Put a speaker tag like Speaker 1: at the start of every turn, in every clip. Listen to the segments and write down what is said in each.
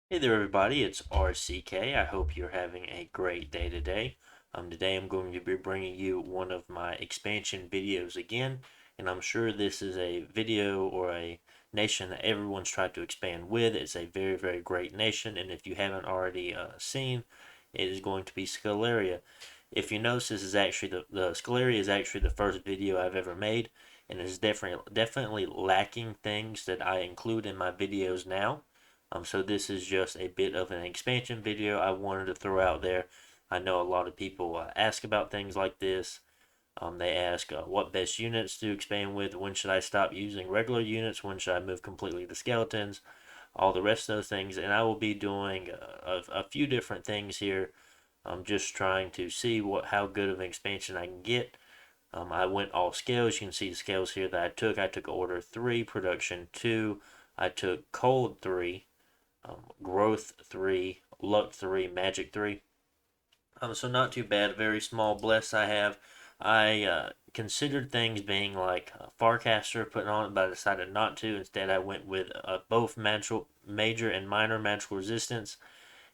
Speaker 1: Hey there, everybody. It's RCK. I hope you're having a great day today. Today I'm going to be bringing you one of my expansion videos again, and I'm sure this is a video or a nation that everyone's tried to expand with. It's a very, very great nation, and if you haven't already seen, it is going to be Sceleria. If you notice, this is actually the Sceleria is actually the first video I've ever made, and it's definitely lacking things that I include in my videos now. So this is just a bit of an expansion video I wanted to throw out there. I know a lot of people ask about things like this. They ask what best units to expand with, when should I stop using regular units, when should I move completely to skeletons, all the rest of those things. And I will be doing a few different things here. I'm just trying to see how good of an expansion I can get. I went all scales. You can see the scales here that I took. I took order 3, production 2. I took cold 3, growth 3, luck 3, magic 3. So not too bad. Very small bless I have. I considered things being like Farcaster putting on it, but I decided not to. Instead, I went with both major and minor magical resistance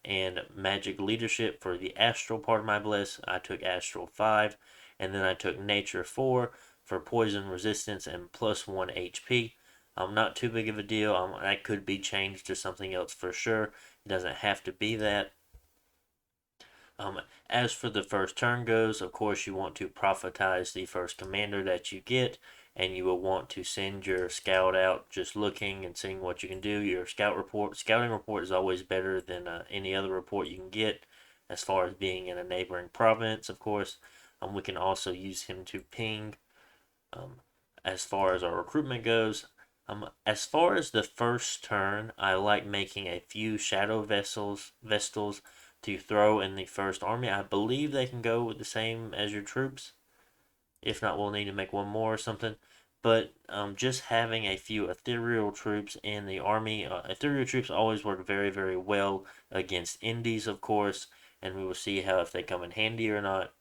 Speaker 1: and magic leadership for the astral part of my bliss. I took astral 5, and then I took nature 4 for poison resistance and +1 HP. Not too big of a deal. That could be changed to something else for sure. It doesn't have to be that. Um, as for the first turn goes, of course, you want to prophetize the first commander that you get, and you will want to send your scout out just looking and seeing what you can do. Your scouting report is always better than any other report you can get as far as being in a neighboring province, of course. We can also use him to ping. Um, as far as our recruitment goes, as far as the first turn, I like making a few shadow vestals to throw in the first army. I believe they can go with the same as your troops. If not, we'll need to make one more or something. But just having a few ethereal troops in the army, ethereal troops always work very, very well against indies, of course, and we will see how if they come in handy or not.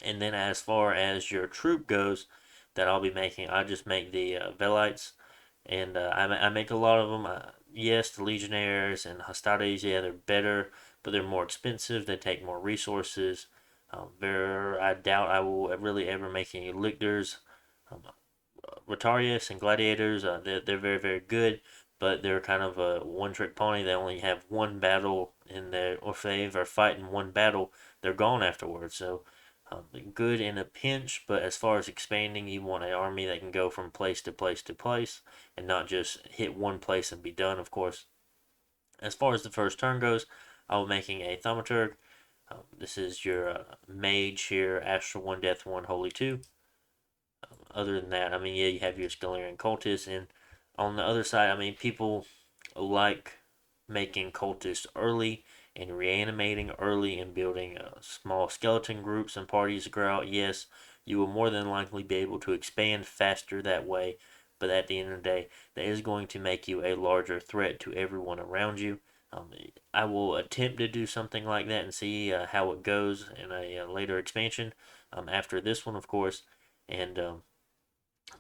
Speaker 1: And then as far as your troop goes, that I'll be making, I just make the Velites, and I make a lot of them. Yes, the Legionnaires and Hastades, yeah, they're better, but they're more expensive. They take more resources. I doubt I will really ever make any lictors. Um, Rotarius and Gladiators, they're very, very good, but they're kind of a one-trick pony. They only have one battle in their, or if they ever fight in one battle, they're gone afterwards. So good in a pinch, but as far as expanding, you want an army that can go from place to place to place and not just hit one place and be done, of course. As far as the first turn goes, I'll be making a Thaumaturg. This is your mage here, Astral 1, Death 1, Holy 2. Other than that, I mean, yeah, you have your Scalarian cultists, and on the other side, I mean, people like making cultists early and reanimating early and building small skeleton groups and parties to grow out. Yes, you will more than likely be able to expand faster that way, but at the end of the day, that is going to make you a larger threat to everyone around you. Um, I will attempt to do something like that and see how it goes in a later expansion after this one, of course. And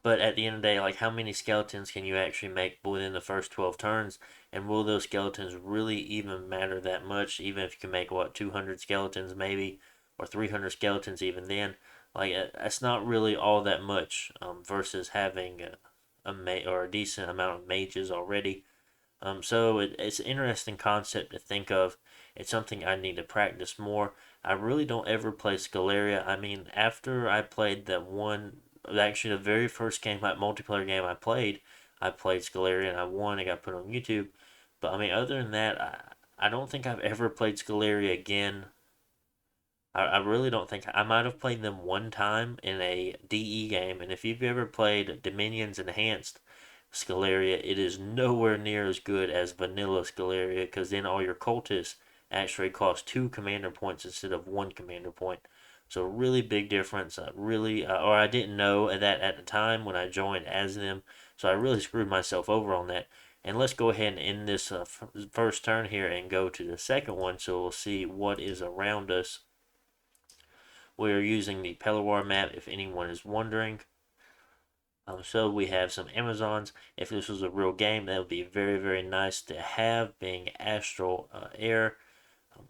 Speaker 1: but at the end of the day, like how many skeletons can you actually make within the first 12 turns? And will those skeletons really even matter that much? Even if you can make, what, 200 skeletons maybe, or 300 skeletons even then? Like, that's not really all that much versus having or a decent amount of mages already. So it's an interesting concept to think of. It's something I need to practice more. I really don't ever play Scaleria. I mean, after I played that one, actually the very first game, like multiplayer game I played Scaleria and I won. It got put on YouTube. But I mean, other than that, I don't think I've ever played Scaleria again. I really don't think I might have played them one time in a DE game. And if you've ever played Dominions Enhanced Scaleria, it is nowhere near as good as vanilla Scaleria because then all your cultists actually cost 2 commander points instead of 1 commander point. So really big difference. Or I didn't know that at the time when I joined as them. So I really screwed myself over on that. And let's go ahead and end this first turn here and go to the second one so we'll see what is around us. We are using the Pelawar map if anyone is wondering. So we have some Amazons. If this was a real game, that would be very, very nice to have, being astral air.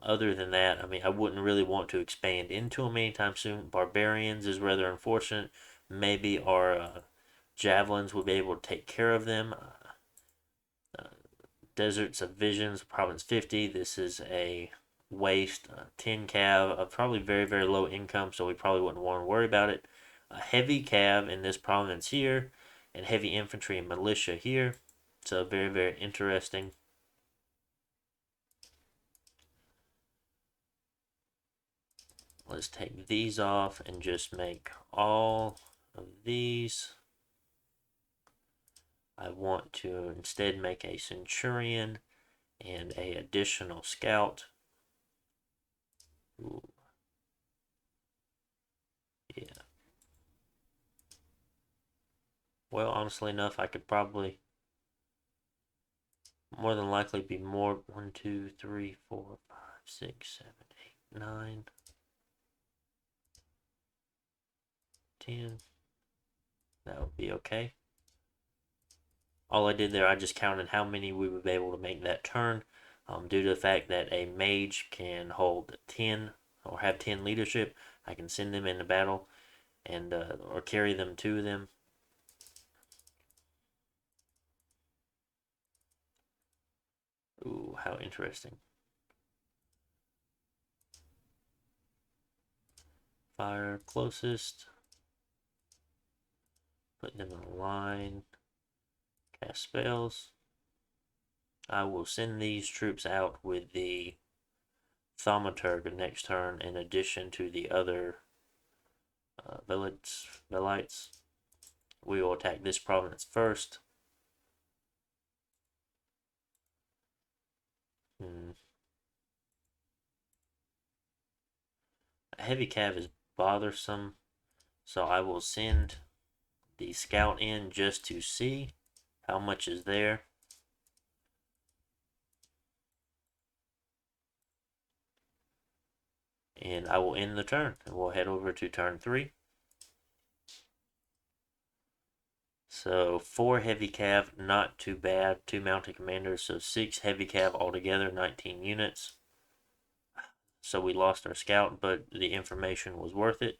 Speaker 1: Other than that, I mean, I wouldn't really want to expand into them anytime soon. Barbarians is rather unfortunate. Maybe our javelins will be able to take care of them. Deserts of Visions, Province 50. This is a waste, 10 cav, probably very, very low income, so we probably wouldn't want to worry about it. A heavy cav in this province here, and heavy infantry and militia here. So very, very interesting. Let's take these off and just make all of these. I want to instead make a centurion and a additional scout. Ooh. Yeah. Well, honestly enough, I could probably more than likely be more. 1, 2, 3, 4, 5, 6, 7, 8, 9, 10. That would be okay. All I did there, I just counted how many we would be able to make that turn. Due to the fact that a mage can hold 10 or have 10 leadership, I can send them into battle and or carry them to them. Ooh, how interesting. Fire closest. Put them in a line. Cast spells. I will send these troops out with the Thaumaturg next turn in addition to the other Velites. We will attack this province first. A heavy cav is bothersome, so I will send the scout in just to see how much is there. And I will end the turn, and we'll head over to turn 3. So 4 heavy cav, not too bad. 2 mounted commanders, so 6 heavy cav altogether, 19 units. So we lost our scout, but the information was worth it.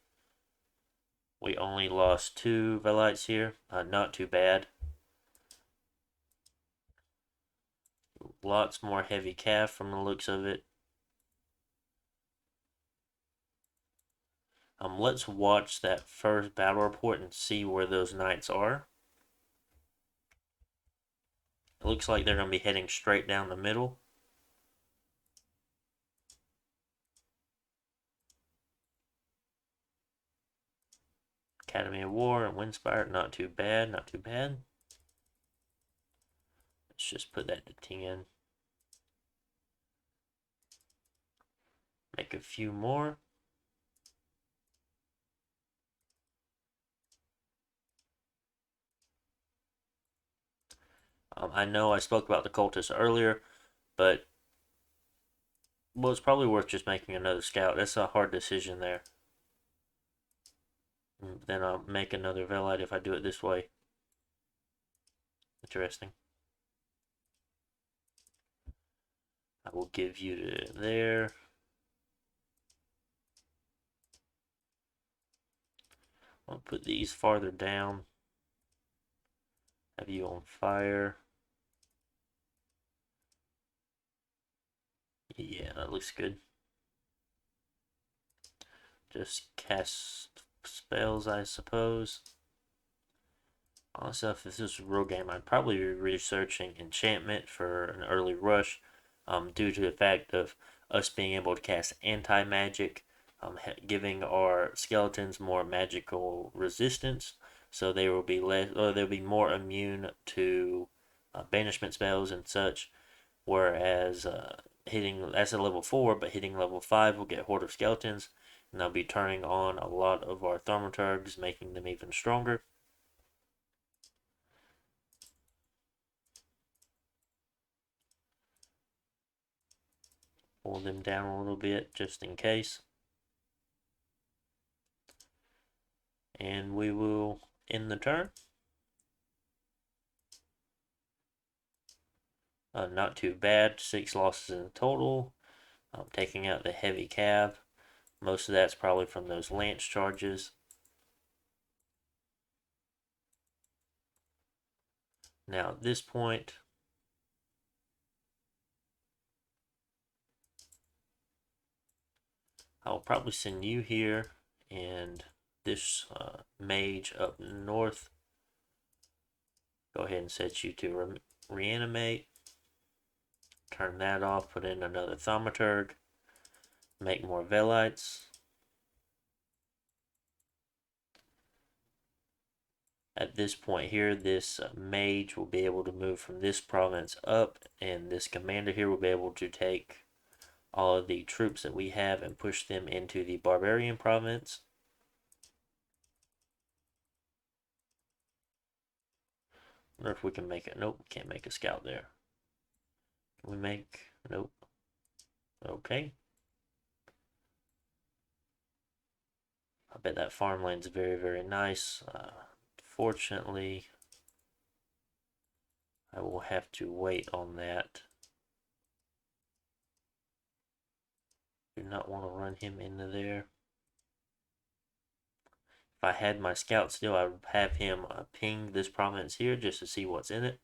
Speaker 1: We only lost 2 Velites here, not too bad. Lots more heavy cav from the looks of it. Let's watch that first battle report and see where those knights are. It looks like they're going to be heading straight down the middle. Academy of War and Windspire, not too bad, not too bad. Let's just put that to 10. Make a few more. I know I spoke about the cultists earlier, but well, it's probably worth just making another scout. That's a hard decision there. Then I'll make another Velite if I do it this way. Interesting. I will give you to there. I'll put these farther down. Have you on fire. Yeah, that looks good. Just cast spells, I suppose. Also, if this is a real game, I'd probably be researching enchantment for an early rush, due to the fact of us being able to cast anti-magic, giving our skeletons more magical resistance, so they will be less, or they'll be more immune to banishment spells and such. Whereas hitting that's a level 4, but hitting level 5 will get Horde of Skeletons, and they'll be turning on a lot of our Thaumaturgs, making them even stronger. Pull them down a little bit just in case. And we will end the turn. Not too bad. 6 losses in total. Taking out the heavy cav. Most of that's probably from those lance charges. Now at this point, I'll probably send you here and this mage up north. Go ahead and set you to reanimate. Turn that off, put in another thaumaturg. Make more Velites. At this point here, this mage will be able to move from this province up, and this commander here will be able to take all of the troops that we have and push them into the barbarian province. I wonder if we can make it. Nope, can't make a scout there. Can we make? Nope. Okay. I bet that farmland's very, very nice. Fortunately, I will have to wait on that. Do not want to run him into there. If I had my scout still, I would have him ping this province here just to see what's in it.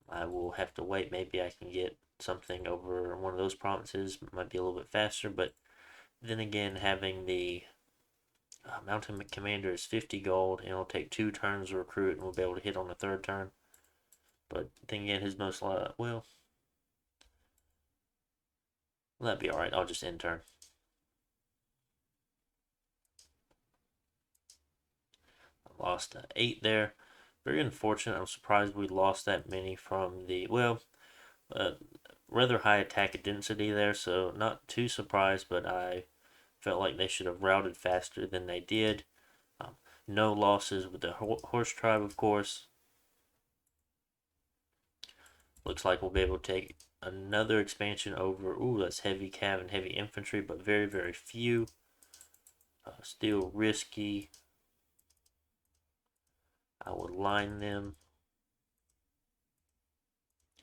Speaker 1: I will have to wait. Maybe I can get something over one of those provinces. Might be a little bit faster, but then again, having the mountain commander is 50 gold, and it'll take 2 turns to recruit, and we'll be able to hit on the 3rd turn. But then again, his most well, that'd be alright. I'll just end turn. I lost 8 there. Very unfortunate. I'm surprised we lost that many from the, well, rather high attack density there, so not too surprised, but I felt like they should have routed faster than they did. No losses with the horse tribe, of course. Looks like we'll be able to take another expansion over. Ooh, that's heavy cav and heavy infantry, but very, very few. Still risky. I will line them.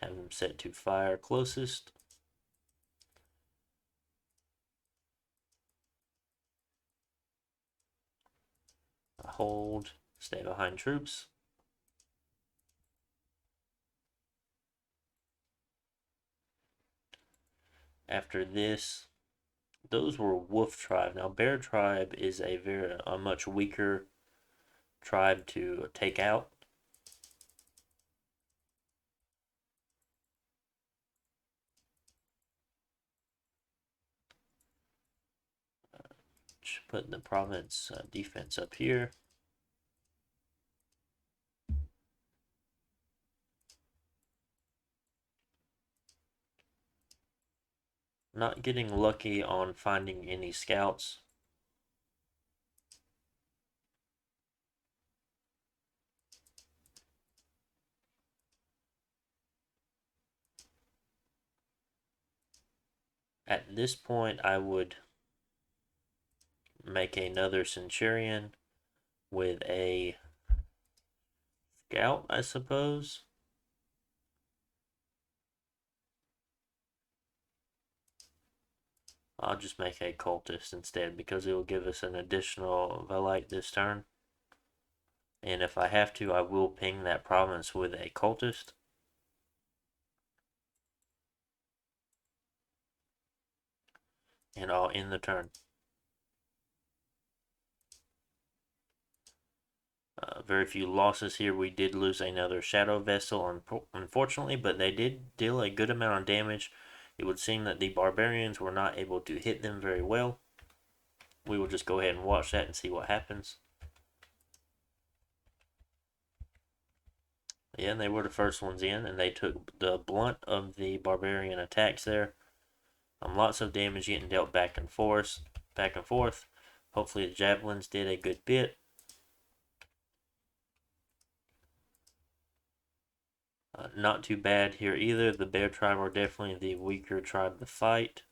Speaker 1: Have them set to fire closest. Hold. Stay behind troops. After this, those were wolf tribe. Now bear tribe is a much weaker tribe to take out. Put the province defense up here. Not getting lucky on finding any scouts. At this point, I would make another centurion with a scout, I suppose. I'll just make a cultist instead because it will give us an additional Velite this turn. And if I have to, I will ping that province with a cultist. And I'll end the turn. Very few losses here. We did lose another shadow vessel, unfortunately, but they did deal a good amount of damage. It would seem that the barbarians were not able to hit them very well. We will just go ahead and watch that and see what happens. Yeah, and they were the first ones in, and they took the blunt of the barbarian attacks there. Lots of damage getting dealt back and forth. Hopefully the javelins did a good bit. Not too bad here either. The bear tribe are definitely the weaker tribe to fight.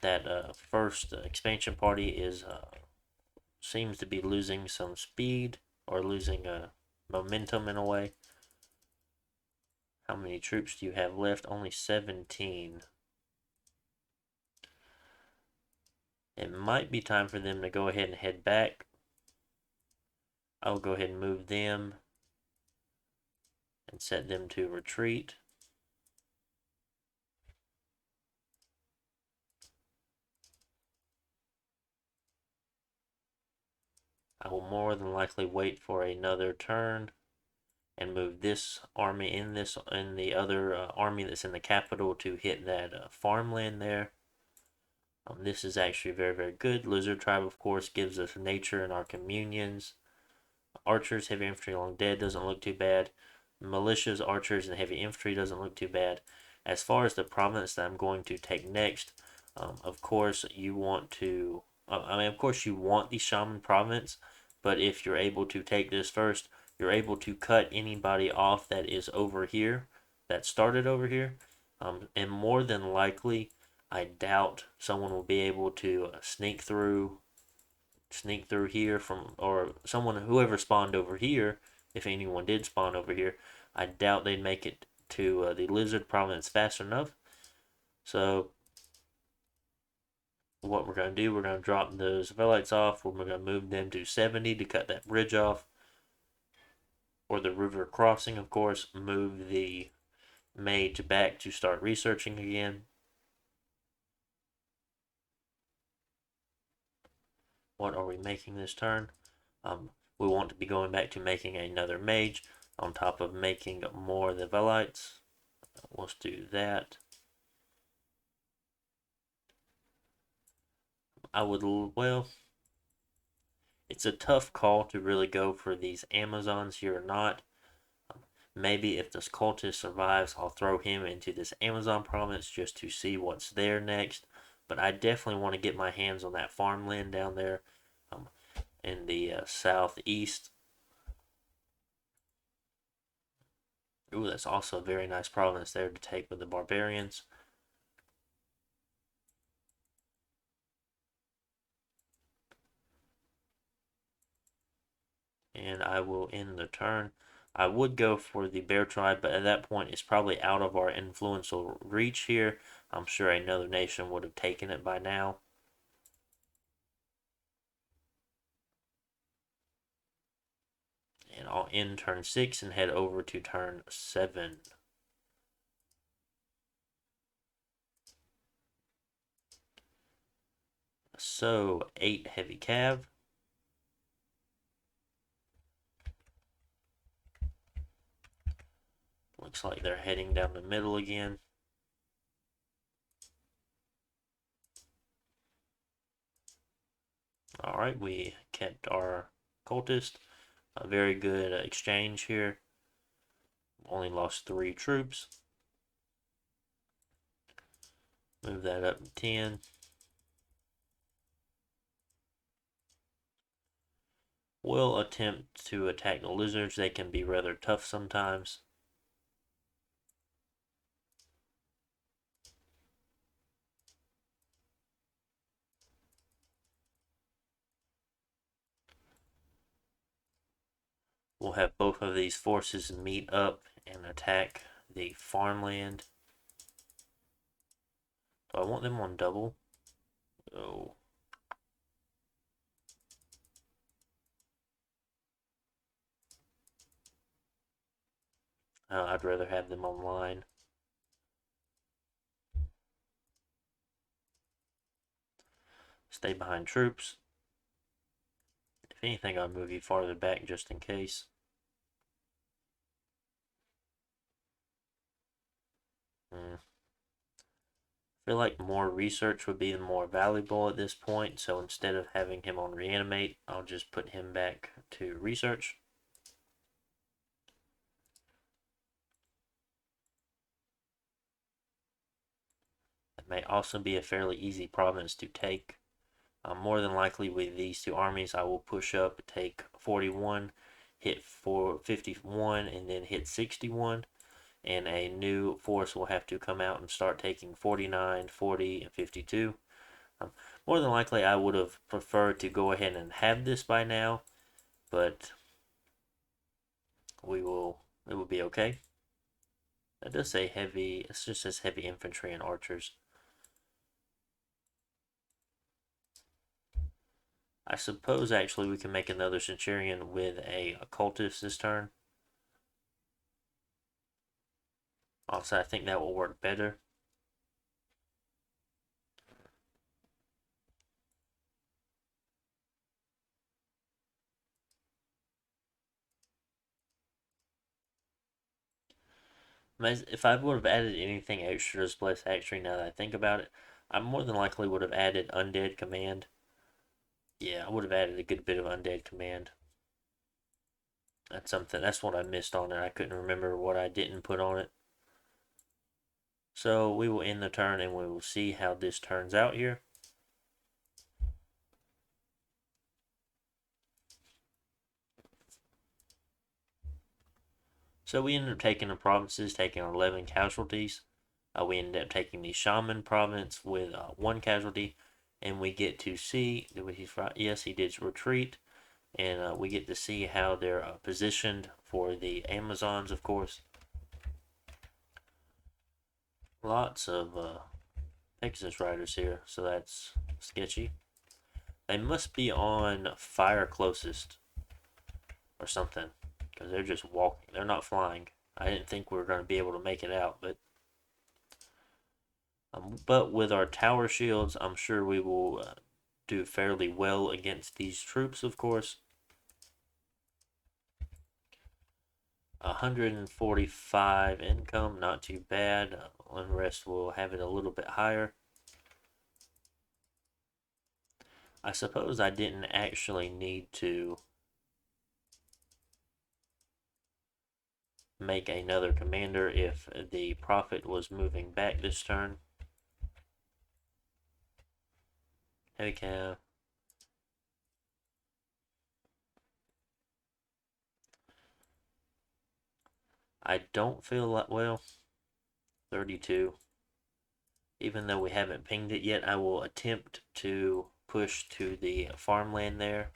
Speaker 1: That first expansion party is seems to be losing some speed or losing momentum in a way. How many troops do you have left? Only 17. It might be time for them to go ahead and head back. I'll go ahead and move them and set them to retreat. I will more than likely wait for another turn and move this army in the other army that's in the capital to hit that farmland there. This is actually very, very good. Lizard tribe, of course, gives us nature in our communions. Archers, heavy infantry, long dead doesn't look too bad. Militias, archers, and heavy infantry doesn't look too bad. As far as the province that I'm going to take next, of course you want to. Of course you want the shaman province, but if you're able to take this first, you're able to cut anybody off that is over here, that started over here, and more than likely, I doubt someone will be able to sneak through here from, or whoever spawned over here, if anyone did spawn over here, I doubt they'd make it to the lizard province fast enough. So what we're going to do, we're going to drop those Velites off. We're going to move them to 70 to cut that bridge off, or the river crossing, of course. Move the mage back to start researching again. What are we making this turn? We want to be going back to making another mage on top of making more of the Velites. Let's do that. Well, it's a tough call to really go for these Amazons here or not. Maybe if this cultist survives, I'll throw him into this Amazon province just to see what's there next. But I definitely want to get my hands on that farmland down there in the southeast. Ooh, that's also a very nice province there to take with the barbarians. And I will end the turn. I would go for the bear tribe, but at that point it's probably out of our influential reach here. I'm sure another nation would have taken it by now. And I'll end turn 6 and head over to turn 7. So 8 heavy cav. Looks like they're heading down the middle again. Alright, we kept our cultist. A very good exchange here. Only lost 3 troops. Move that up to 10. We'll attempt to attack the lizards. They can be rather tough sometimes. We'll have both of these forces meet up and attack the farmland. Do I want them on double? Oh. I'd rather have them online. Stay behind troops. If anything, I'll move you farther back just in case. I feel like more research would be more valuable at this point, so instead of having him on reanimate, I'll just put him back to research. It may also be a fairly easy province to take. More than likely with these two armies, I will push up, take 41, hit 51, and then hit 61. And a new force will have to come out and start taking 49, 40, and 52. More than likely, I would have preferred to go ahead and have this by now, but it will be okay. That does say heavy, it just says heavy infantry and archers. I suppose actually we can make another centurion with a cultist this turn. Also, I think that will work better. If I would have added anything extra to Displace Actually, now that I think about it, I more than likely would have added Undead Command. Yeah, I would have added a good bit of Undead Command. That's something, that's what I missed on it. I couldn't remember what I didn't put on it. So we will end the turn and we will see how this turns out here. So we ended up taking the provinces, taking 11 casualties. We ended up taking the Shaman province with 1 casualty. And we get to see, yes, he did retreat. And we get to see how they're positioned for the Amazons, of course. Lots of Pegasus riders here, so that's sketchy. They must be on fire closest or something, because they're just walking. They're not flying. I didn't think we were going to be able to make it out, but with our tower shields, I'm sure we will do fairly well against these troops, of course. 145 income, not too bad. Unrest will have it a little bit higher. I suppose I didn't actually need to make another commander if the Prophet was moving back this turn. Heavy cav. I don't feel like, well, 32. Even though we haven't pinged it yet, I will attempt to push to the farmland there.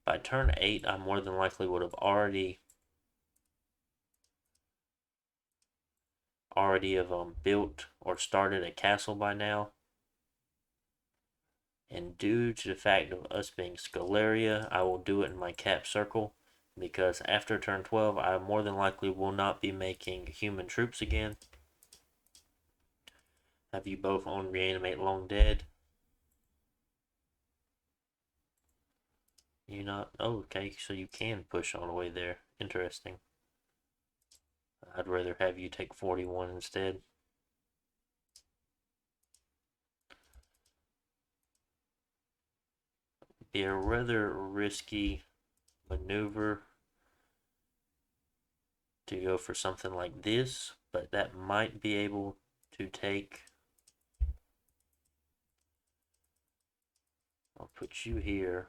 Speaker 1: By turn 8, I more than likely would have already built or started a castle by now. And due to the fact of us being Sceleria, I will do it in my cap circle, because after turn 12, I more than likely will not be making human troops again. Have you both on reanimate long dead? You not? Oh, okay, so you can push all the way there. Interesting. I'd rather have you take 41 instead. Be a rather risky maneuver to go for something like this, but that might be able to take. I'll put you here.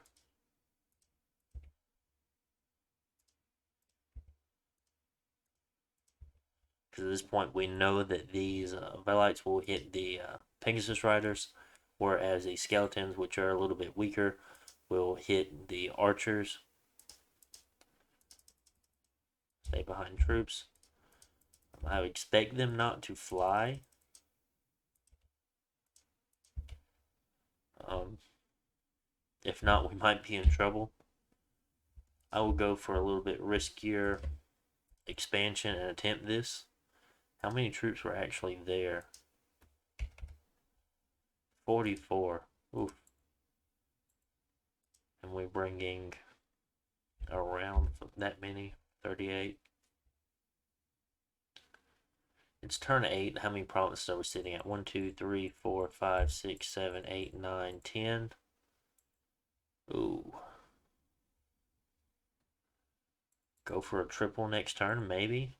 Speaker 1: Because at this point we know that these Velites will hit the Pegasus Riders, whereas the Skeletons, which are a little bit weaker, will hit the Archers. Stay behind troops. I would expect them not to fly. If not, we might be in trouble. I will go for a little bit riskier expansion and attempt this. How many troops were actually there? 44. Oof. And we're bringing around that many. 38. It's turn 8. How many provinces are we sitting at? 1, 2, 3, 4, 5, 6, 7, 8, 9, 10. Ooh. Go for a triple next turn, maybe.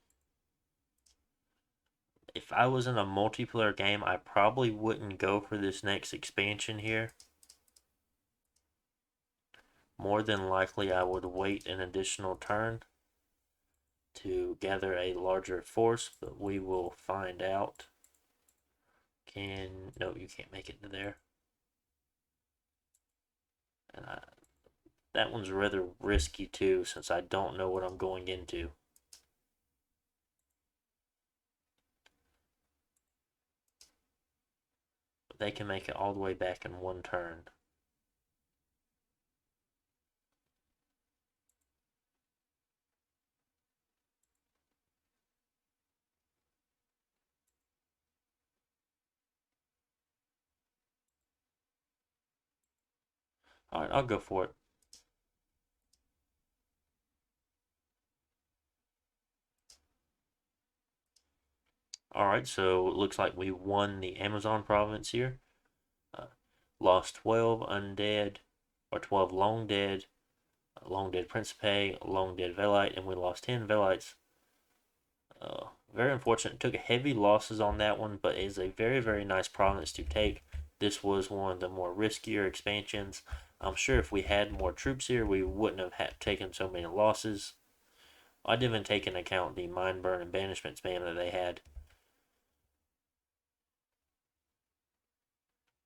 Speaker 1: If I was in a multiplayer game, I probably wouldn't go for this next expansion here. More than likely, I would wait an additional turn to gather a larger force, but we will find out. No, you can't make it to there. that one's rather risky too, since I don't know what I'm going into. But they can make it all the way back in one turn. Alright, I'll go for it. Alright, so it looks like we won the Amazon province here. Uh, Lost 12 undead, or 12 long dead Principe, long dead Velite, and we lost 10 Velites. Very unfortunate. Took heavy losses on that one, but it is a very, very nice province to take. This was one of the more riskier expansions. I'm sure if we had more troops here, we wouldn't have taken so many losses. I didn't even take into account the mine burn and banishment spam that they had.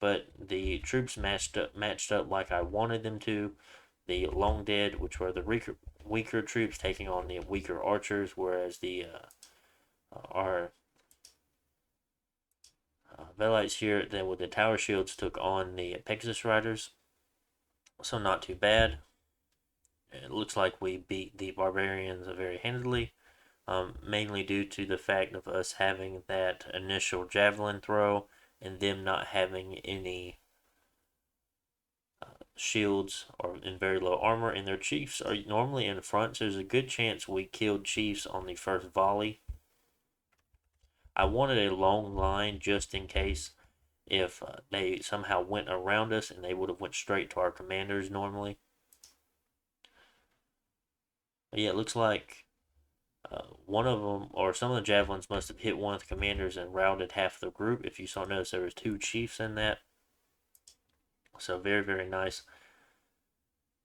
Speaker 1: But the troops matched up like I wanted them to. The long dead, which were the weaker troops, taking on the weaker archers, whereas the our Velites here, then with the tower shields, took on the Pegasus Riders. So not too bad. It looks like we beat the Barbarians very handily, mainly due to the fact of us having that initial javelin throw and them not having any shields or in very low armor, and their chiefs are normally in front, so there's a good chance we killed chiefs on the first volley. I wanted a long line just in case if they somehow went around us, and they would have went straight to our commanders normally. But yeah, it looks like one of them, or some of the javelins must have hit one of the commanders and routed half the group. If you saw, notice there was two chiefs in that. So very, very nice.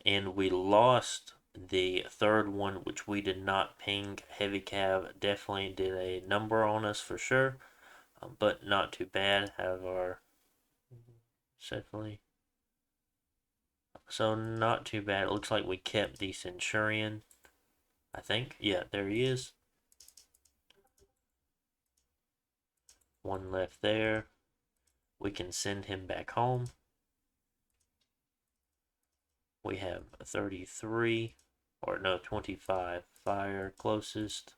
Speaker 1: And we lost the third one, which we did not ping. Heavy Cav definitely did a number on us for sure, but not too bad. Have our definitely. So not too bad. It looks like we kept the Centurion. I think. Yeah, there he is. One left there. We can send him back home. We have 33, or no, 25 fire closest.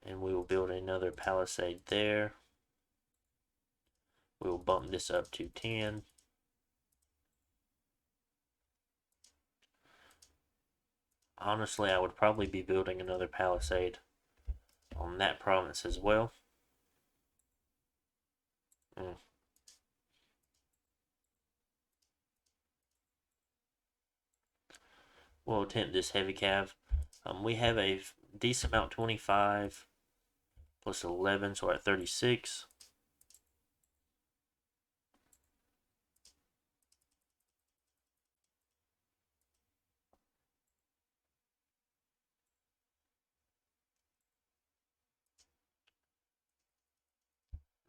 Speaker 1: And we will build another palisade there. We will bump this up to 10. Honestly, I would probably be building another palisade on that province as well. Mm. We'll attempt this heavy cav. We have a decent amount, 25 plus 11, so we're at 36.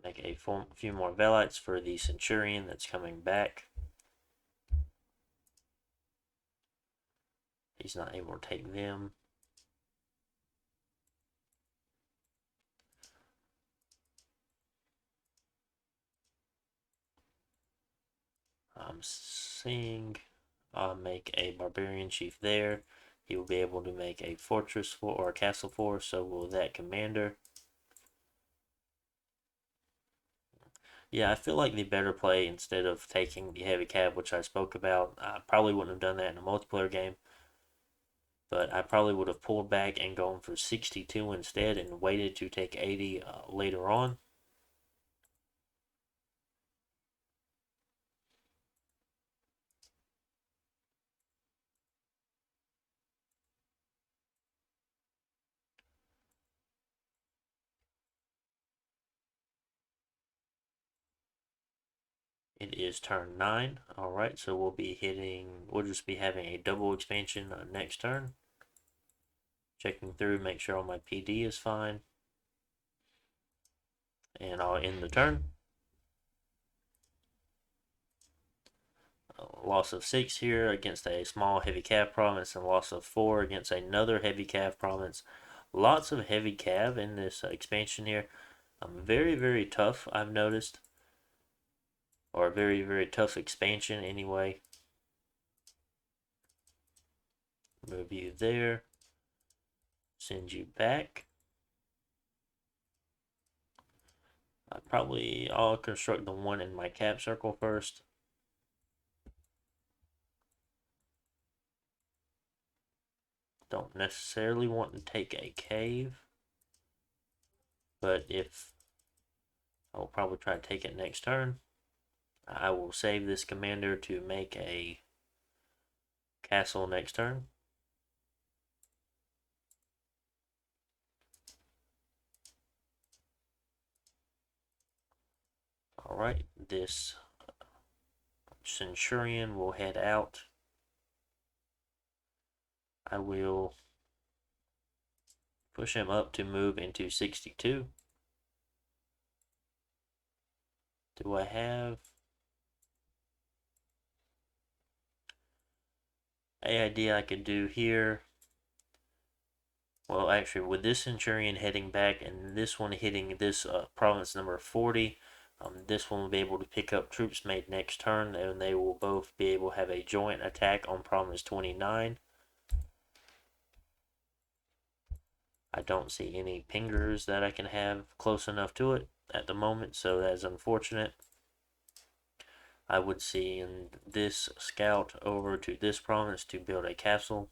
Speaker 1: Make a few more Velites for the Centurion that's coming back. He's not able to take them. I'm seeing I'll make a Barbarian Chief there. He will be able to make a fortress for or a castle for, so will that commander. Yeah, I feel like the better play, instead of taking the heavy cav, which I spoke about, I probably wouldn't have done that in a multiplayer game, but I probably would have pulled back and gone for 62 instead and waited to take 80 later on. It is turn 9. Alright, so we'll just be having a double expansion next turn. Checking through, make sure all my PD is fine. And I'll end the turn. Loss of 6 here against a small heavy cav province, and loss of 4 against another heavy cav province. Lots of heavy cav in this expansion here. Very, very tough, I've noticed. Or very, very tough expansion anyway. Move you there. Send you back. I'll construct the one in my cap circle first. Don't necessarily want to take a cave, but if I'll probably try to take it next turn. I will save this commander to make a castle next turn. Alright, this Centurion will head out. I will push him up to move into 62. Do I have an idea I could do here? Well, actually, with this Centurion heading back and this one hitting this province number 40, this one will be able to pick up troops made next turn, and they will both be able to have a joint attack on province 29. I don't see any pingers that I can have close enough to it at the moment, so that's unfortunate. I would send this scout over to this province to build a castle.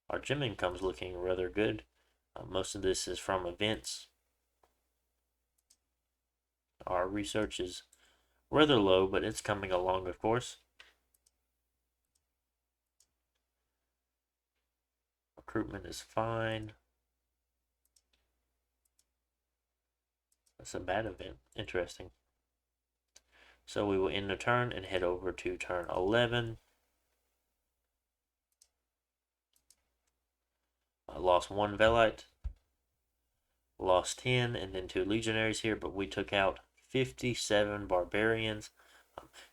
Speaker 1: Our gem income's looking rather good. Most of this is from events. Our research is rather low, but it's coming along, of course. Recruitment is fine. That's a bad event. Interesting. So we will end the turn and head over to turn 11. I lost 1 Velite, lost 10, and then 2 Legionaries here, but we took out 57 Barbarians.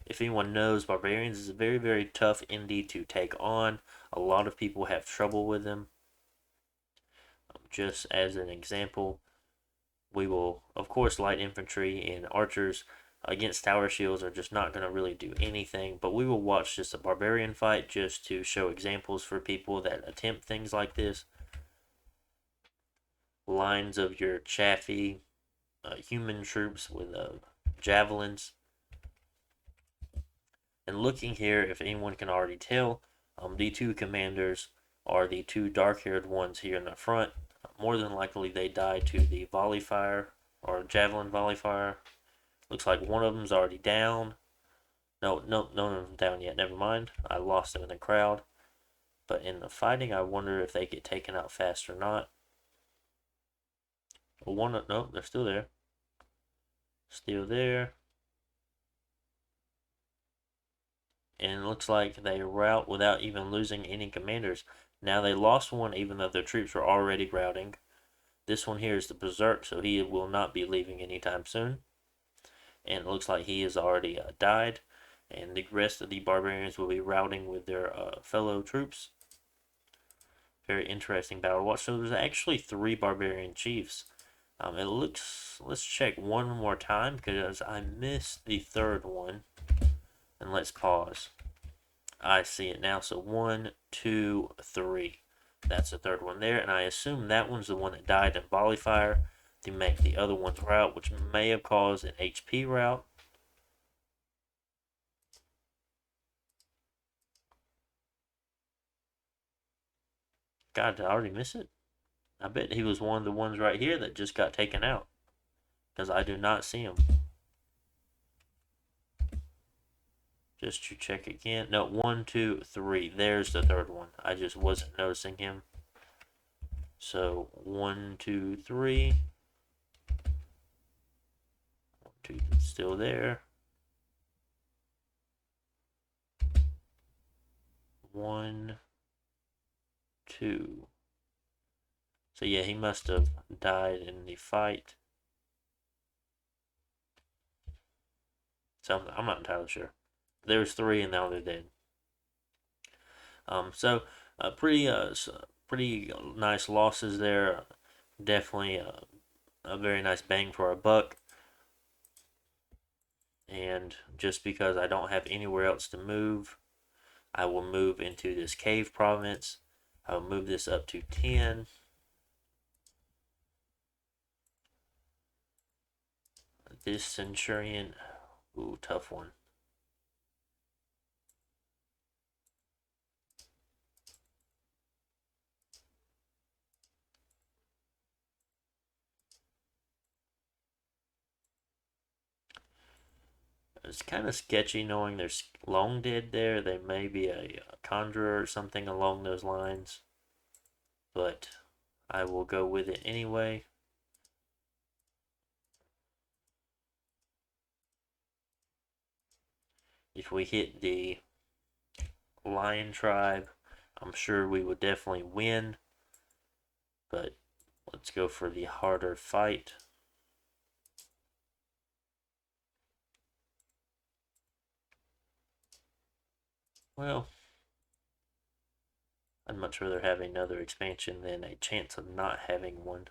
Speaker 1: If anyone knows, Barbarians is a very, very tough indie to take on. A lot of people have trouble with them. Just as an example, we will, of course, light infantry and archers against tower shields are just not going to really do anything, but we will watch just a barbarian fight just to show examples for people that attempt things like this. Lines of your chaffy human troops with javelins. And looking here, if anyone can already tell, the 2 commanders are the 2 dark-haired ones here in the front. More than likely they died to the volley fire or javelin volley fire. Looks like one of them's already down. No, none of them down yet. Never mind. I lost them in the crowd. But in the fighting, I wonder if they get taken out fast or not. No, they're still there. Still there. And it looks like they rout without even losing any commanders. Now they lost one even though their troops were already routing. This one here is the Berserk, so he will not be leaving anytime soon. And it looks like he has already died. And the rest of the barbarians will be routing with their fellow troops. Very interesting battle watch. So there's actually 3 barbarian chiefs. It looks, let's check one more time because I missed the 3rd one. And let's pause. I see it now. So 1, 2, 3. That's the 3rd one there. And I assume that one's the one that died in volley fire to make the other one's route, which may have caused an HP route. God, did I already miss it? I bet he was one of the ones right here that just got taken out. Because I do not see him. Just to check again. No, 1, 2, 3. There's the 3rd one. I just wasn't noticing him. So 1, 2, 3. 1, 2, still there. 1, 2. So yeah, he must have died in the fight. So I'm not entirely sure. There's three, and now they're dead. So pretty nice losses there. Definitely a very nice bang for our buck. And just because I don't have anywhere else to move, I will move into this cave province. I'll move this up to 10. This centurion, ooh, tough one. It's kind of sketchy knowing there's long dead there. They may be a conjurer or something along those lines, but I will go with it anyway. If we hit the lion tribe, I'm sure we would definitely win, but let's go for the harder fight. Well, I'd much rather have another expansion than a chance of not having one.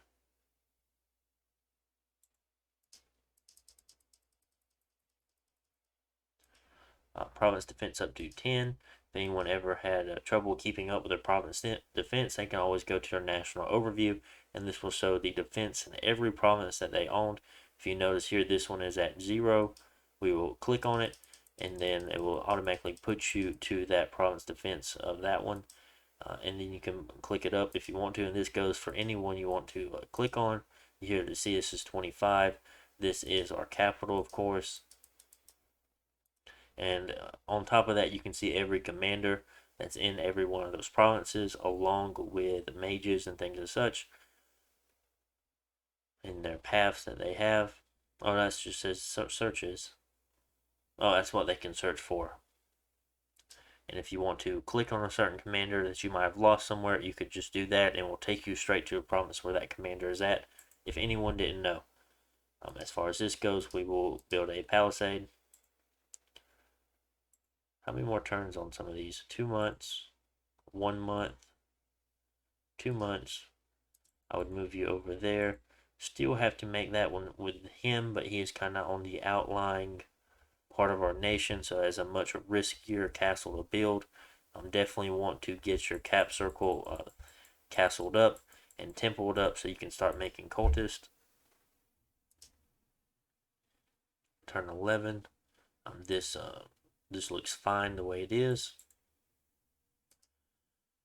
Speaker 1: Province defense up to 10. If anyone ever had trouble keeping up with their province defense, they can always go to their national overview, and this will show the defense in every province that they owned. If you notice here, this one is at 0. We will click on it, and then it will automatically put you to that province defense of that one. And then you can click it up if you want to, and this goes for anyone you want to click on. Here to see this is 25. This is our capital, of course. And on top of that, you can see every commander that's in every one of those provinces, along with mages and things as such, and their paths that they have. Oh, that just says searches. Oh, that's what they can search for. And if you want to click on a certain commander that you might have lost somewhere, you could just do that, and it will take you straight to a province where that commander is at. If anyone didn't know. As far as this goes, we will build a palisade. How many more turns on some of these? 2 months, 1 month, 2 months. I would move you over there. Still have to make that one with him, but he is kind of on the outlying part of our nation, so that's a much riskier castle to build. Definitely want to get your cap circle castled up and templed up so you can start making cultists. Turn 11. This looks fine the way it is.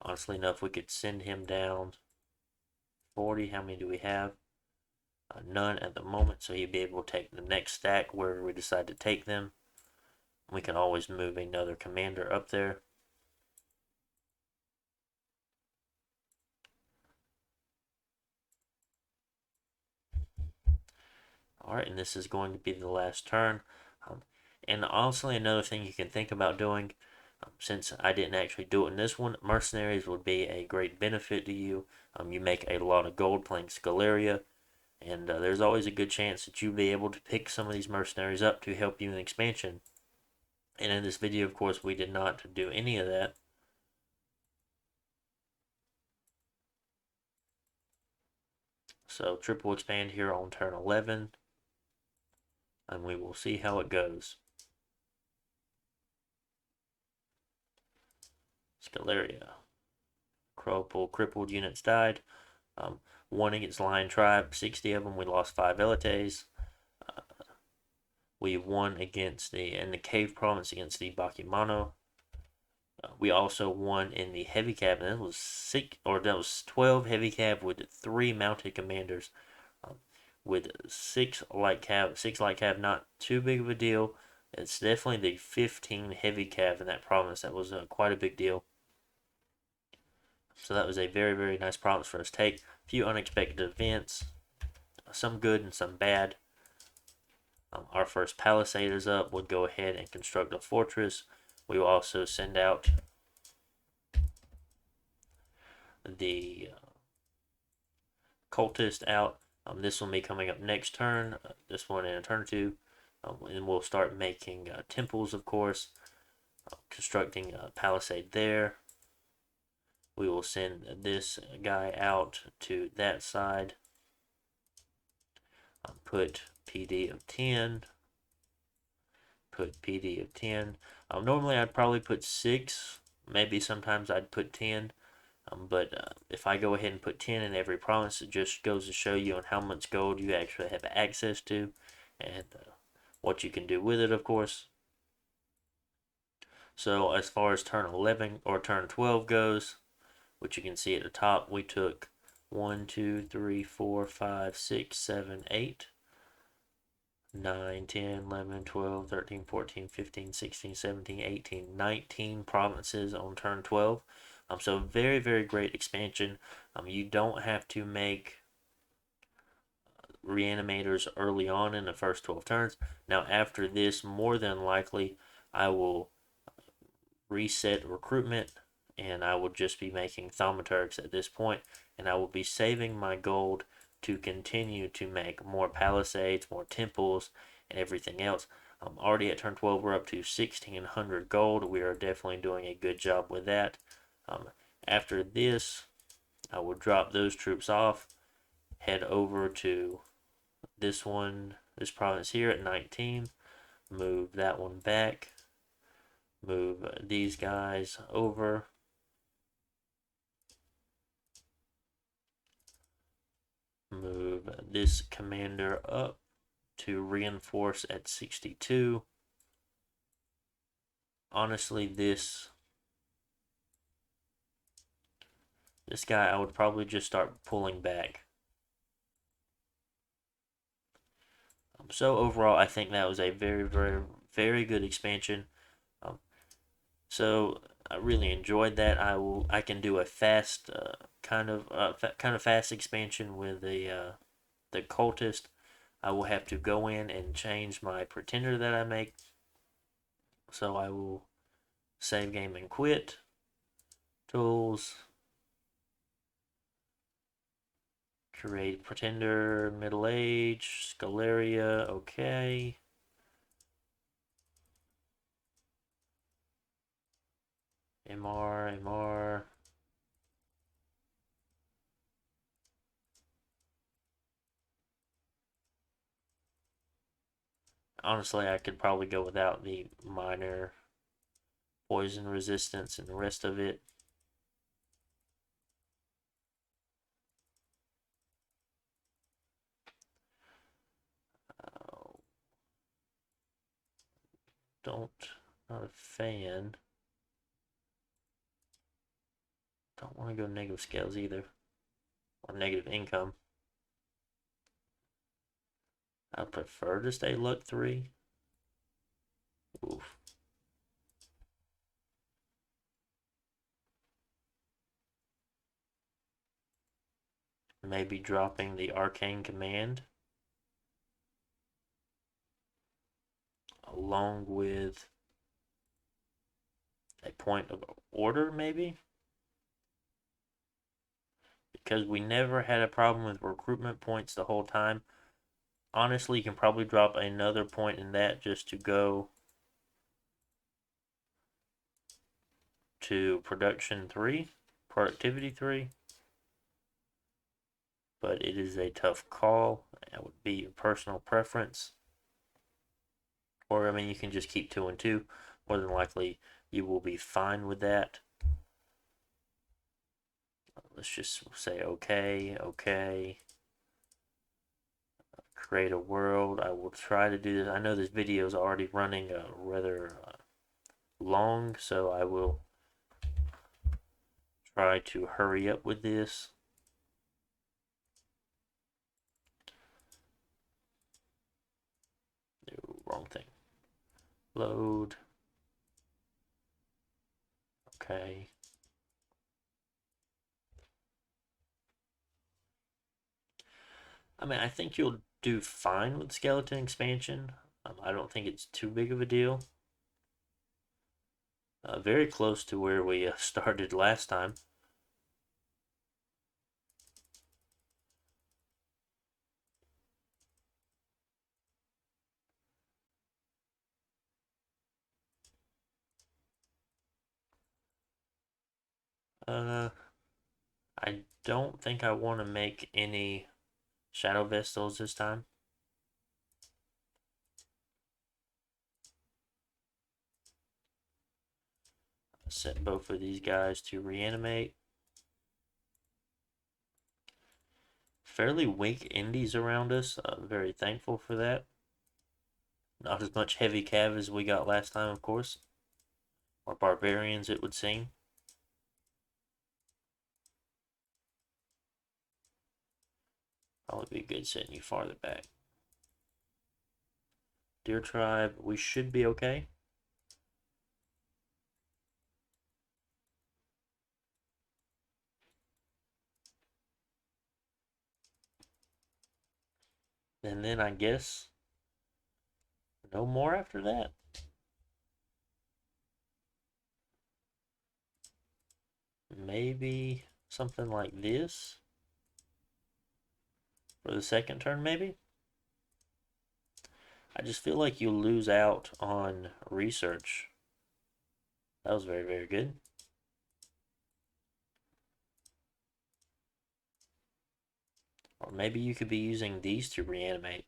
Speaker 1: Honestly enough, we could send him down 40. How many do we have? None at the moment, so he'd be able to take the next stack wherever we decide to take them. We can always move another commander up there. Alright, and this is going to be the last turn. And honestly, another thing you can think about doing, since I didn't actually do it in this one, mercenaries would be a great benefit to you. You make a lot of gold playing Sceleria, and there's always a good chance that you'll be able to pick some of these mercenaries up to help you in expansion. And in this video, of course, we did not do any of that. So triple expand here on turn 11, and we will see how it goes. Sceleria. Crippled units died. One against Lion Tribe, 60 of them. We lost 5 elites. We won against in the Cave Province against the Bakimano. We also won in the Heavy Cab, and that was 12 Heavy Cab with 3 mounted commanders. With 6 light cab, not too big of a deal. It's definitely the 15 heavy cab in that province that was quite a big deal. So that was a very, very nice province for us to take. A few unexpected events, some good and some bad. Our first palisade is up. We'll go ahead and construct a fortress. We will also send out the cultist out. This will be coming up next turn. This one in a turn or two. And we'll start making temples, of course, constructing a palisade there. We will send this guy out to that side. Put PD of 10. Put PD of 10. Normally I'd probably put 6. Maybe sometimes I'd put 10. But if I go ahead and put 10 in every province, it just goes to show you on how much gold you actually have access to and what you can do with it, of course. So as far as turn 11 or turn 12 goes, which you can see at the top, we took 1, 2, 3, 4, 5, 6, 7, 8, 9, 10, 11, 12, 13, 14, 15, 16, 17, 18, 19 provinces on turn 12. So very, very great expansion. You don't have to make reanimators early on in the first 12 turns. Now after this, more than likely, I will reset recruitment and I will just be making thaumaturgs at this point, and I will be saving my gold to continue to make more palisades, more temples, and everything else. Already at turn 12, we're up to 1,600 gold. We are definitely doing a good job with that. After this, I will drop those troops off, head over to this province here at 19, move that one back, move these guys over, move this commander up to reinforce at 62. Honestly, this guy I would probably just start pulling back. So overall, I think that was a very, very, very good expansion. So I really enjoyed that. I can do a fast kind of fast expansion with the cultist. I will have to go in and change my pretender that I make. So I will save game and quit. Tools. Create pretender, middle age, Sceleria, okay. MR. Honestly, I could probably go without the minor poison resistance and the rest of it. Not a fan. Don't want to go negative scales either. Or negative income. I prefer to stay luck 3. Oof. Maybe dropping the arcane command along with a point of order, maybe? Because we never had a problem with recruitment points the whole time. Honestly, you can probably drop another point in that just to go to production 3, productivity 3. But it is a tough call. That would be your personal preference. Or, I mean, you can just keep 2 and 2. More than likely, you will be fine with that. Let's just say okay. Create a world. I will try to do this. I know this video is already running rather long, so I will try to hurry up with this. No, wrong thing. Load. Okay. I mean, I think you'll do fine with skeleton expansion. I don't think it's too big of a deal. Very close to where we started last time. Uh, I don't think I want to make any Shadow Vestals this time. Set both of these guys to reanimate. Fairly weak indies around us. Very thankful for that. Not as much heavy cav as we got last time, of course. Or barbarians, it would seem. Probably be good setting you farther back. Deer Tribe, we should be okay. And then I guess no more after that. Maybe something like this for the second turn, maybe. I just feel like you lose out on research. That was very, very good. Or maybe you could be using these to reanimate.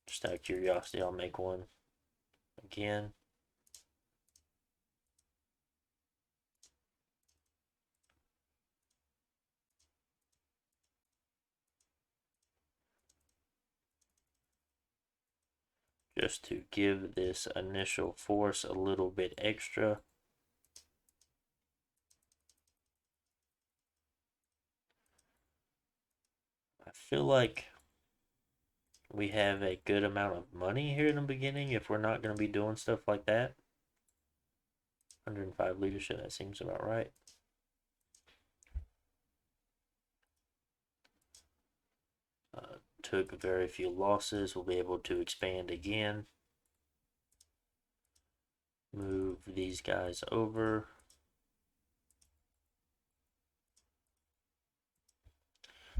Speaker 1: Just out of curiosity, I'll make one again. Just to give this initial force a little bit extra. I feel like we have a good amount of money here in the beginning if we're not going to be doing stuff like that. 105 leadership, that seems about right. Took very few losses. We'll be able to expand again. Move these guys over.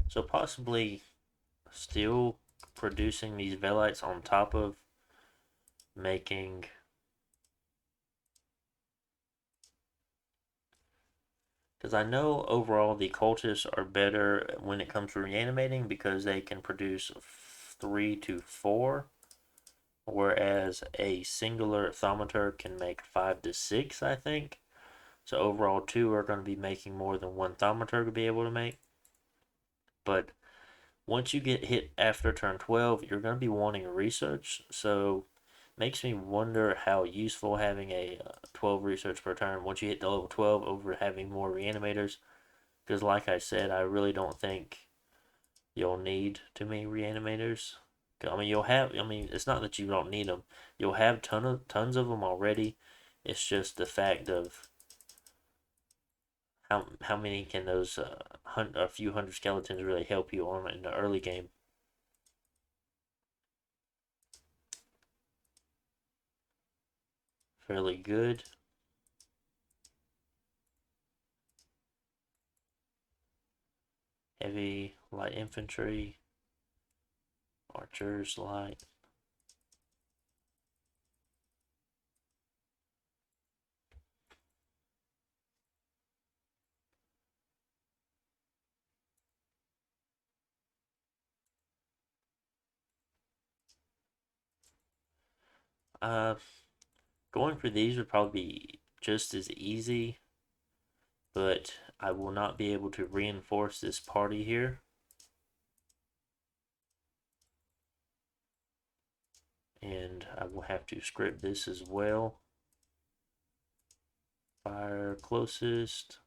Speaker 1: So possibly still producing these Velites on top of making because I know overall the cultists are better when it comes to reanimating because they can produce 3 to 4, whereas a singular thaumaturg can make 5 to 6, I think. So overall, 2 are going to be making more than 1 thaumaturg to be able to make. But once you get hit after turn 12, you're going to be wanting research. So makes me wonder how useful having a 12 research per turn once you hit the level 12 over having more reanimators. Because like I said, I really don't think you'll need too many reanimators. I mean, it's not that you don't need them. You'll have tons of them already. It's just the fact of how many can those a few hundred skeletons really help you on in the early game. Fairly good. Heavy, light infantry, archers, light. Uh, Going for these would probably be just as easy, but I will not be able to reinforce this party here. And I will have to script this as well. Fire closest.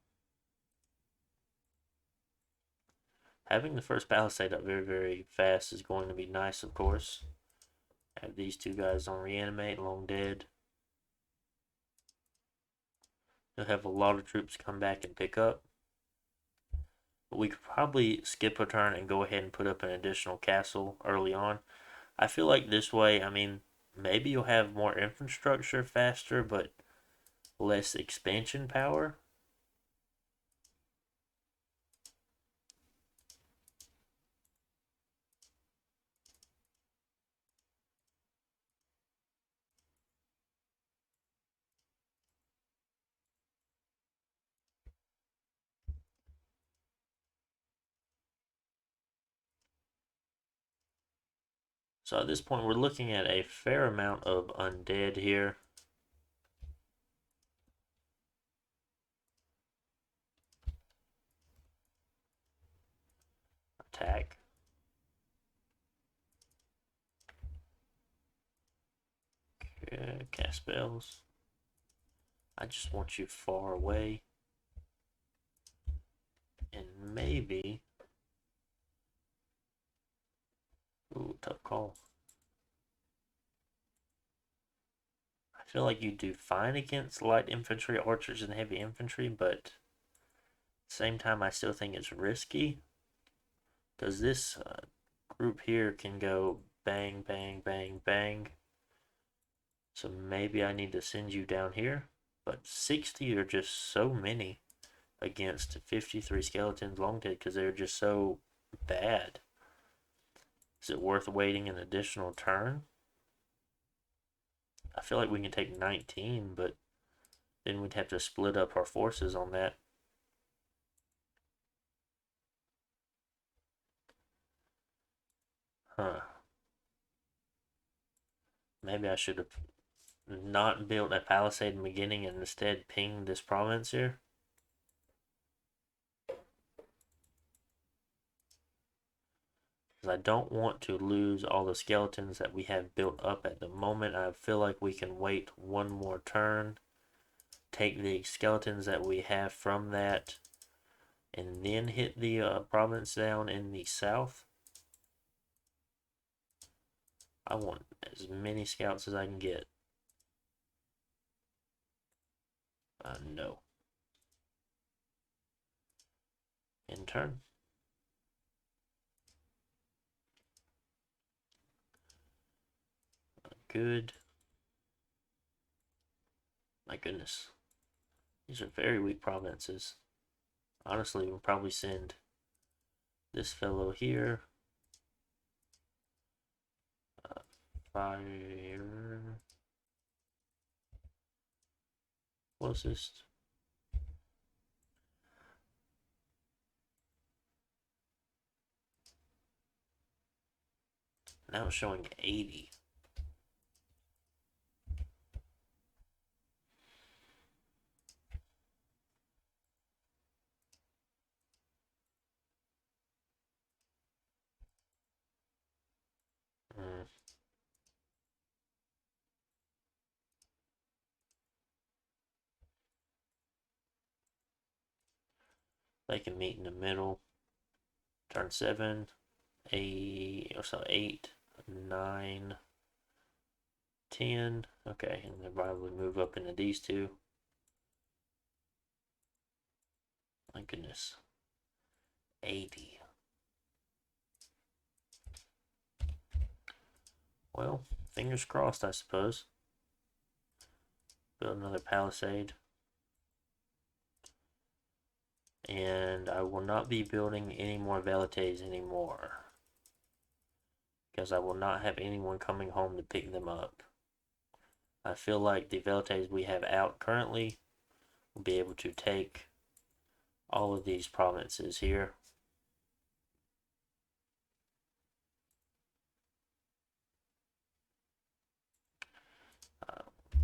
Speaker 1: Having the first palisade up very, very fast is going to be nice, of course. Have these two guys on reanimate, long dead. You'll have a lot of troops come back and pick up. But we could probably skip a turn and go ahead and put up an additional castle early on. I feel like this way, I mean, maybe you'll have more infrastructure faster, but less expansion power. So at this point, we're looking at a fair amount of undead here. Attack. Okay, cast spells. I just want you far away. And maybe... Ooh, tough call. I feel like you do fine against light infantry, archers, and heavy infantry, but at the same time, I still think it's risky. Because this group here can go bang, bang, bang, bang. So maybe I need to send you down here. But 60 are just so many against 53 skeletons long dead because they're just so bad. Is it worth waiting an additional turn? I feel like we can take 19, but then we'd have to split up our forces on that. Huh. Maybe I should have not built a palisade in the beginning and instead pinged this province here. Because I don't want to lose all the skeletons that we have built up at the moment. I feel like we can wait one more turn, take the skeletons that we have from that, and then hit the province down in the south. I want as many scouts as I can get. No. In turn. Good. My goodness. These are very weak provinces. Honestly, we'll probably send this fellow here. Fire. Closest. Now it's showing 80. Mm. They can meet in the middle. Turn 7, 8, or so 8, 9, 10. Okay, and they'll probably move up into these two. My goodness. 80. Well, fingers crossed, I suppose. Build another palisade. And I will not be building any more velites anymore. Because I will not have anyone coming home to pick them up. I feel like the velites we have out currently will be able to take all of these provinces here.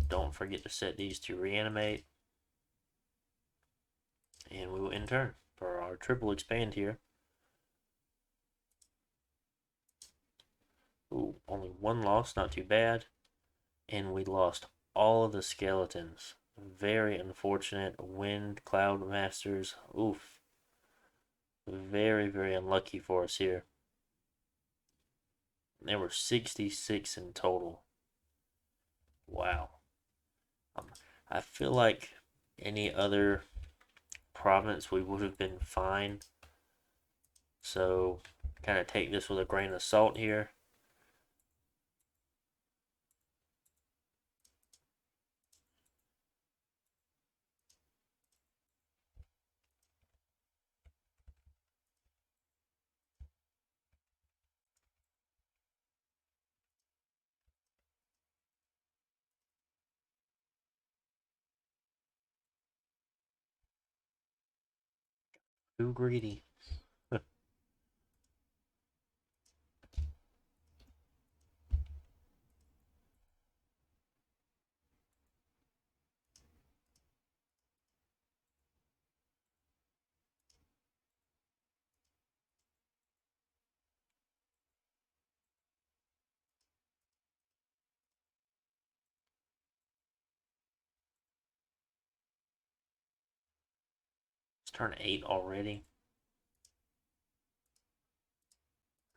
Speaker 1: Don't forget to set these to reanimate. And we will end turn for our triple expand here. Ooh, only one loss, not too bad. And we lost all of the skeletons. Very unfortunate. Wind Cloud Masters. Oof. Very, very unlucky for us here. There were 66 in total. Wow. I feel like any other province we would have been fine. So kind of take this with a grain of salt here. Too greedy. turn 8 already.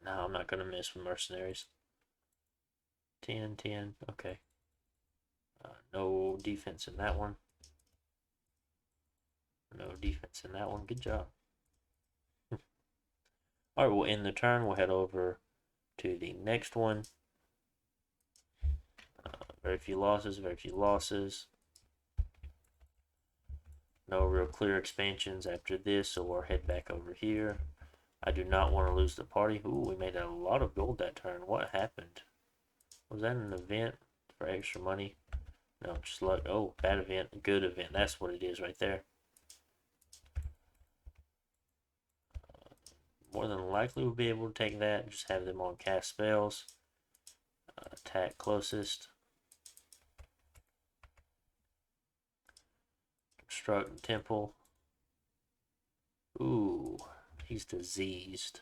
Speaker 1: No, I'm not going to mess with mercenaries. 10, 10, okay. No defense in that one. No defense in that one. Good job. Alright, we'll end the turn. We'll head over to the next one. Very few losses, very few losses. No real clear expansions after this, so we'll head back over here. I do not want to lose the party. Ooh, we made a lot of gold that turn. What happened? Was that an event for extra money? No, just luck. Oh, bad event, good event. That's what it is right there. More than likely we'll be able to take that. Just have them on cast spells. Attack closest. Construct temple. Ooh, he's diseased.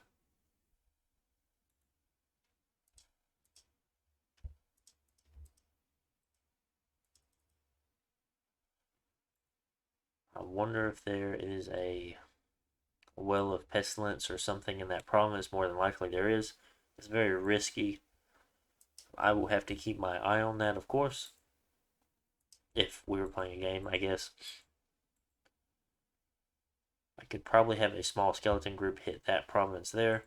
Speaker 1: I wonder if there is a well of pestilence or something in that province. More than likely there is. It's very risky. I will have to keep my eye on that, of course. If we were playing a game, I guess. I could probably have a small skeleton group hit that province there.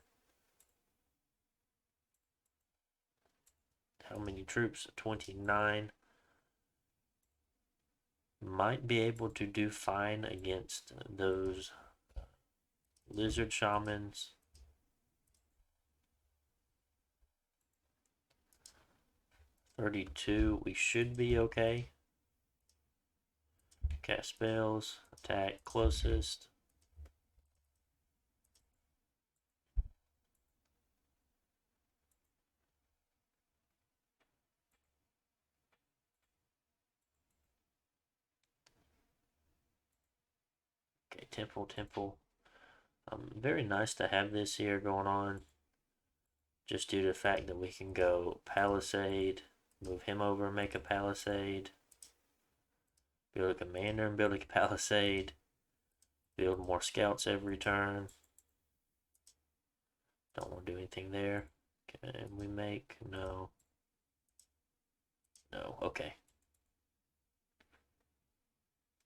Speaker 1: How many troops? 29. Might be able to do fine against those lizard shamans. 32. We should be okay. Cast spells. Attack closest. Okay, temple. Very nice to have this here going on. Just due to the fact that we can go palisade, move him over and make a palisade, build a commander and build a palisade, build more scouts every turn. Don't want to do anything there. Can we make? No. No, okay.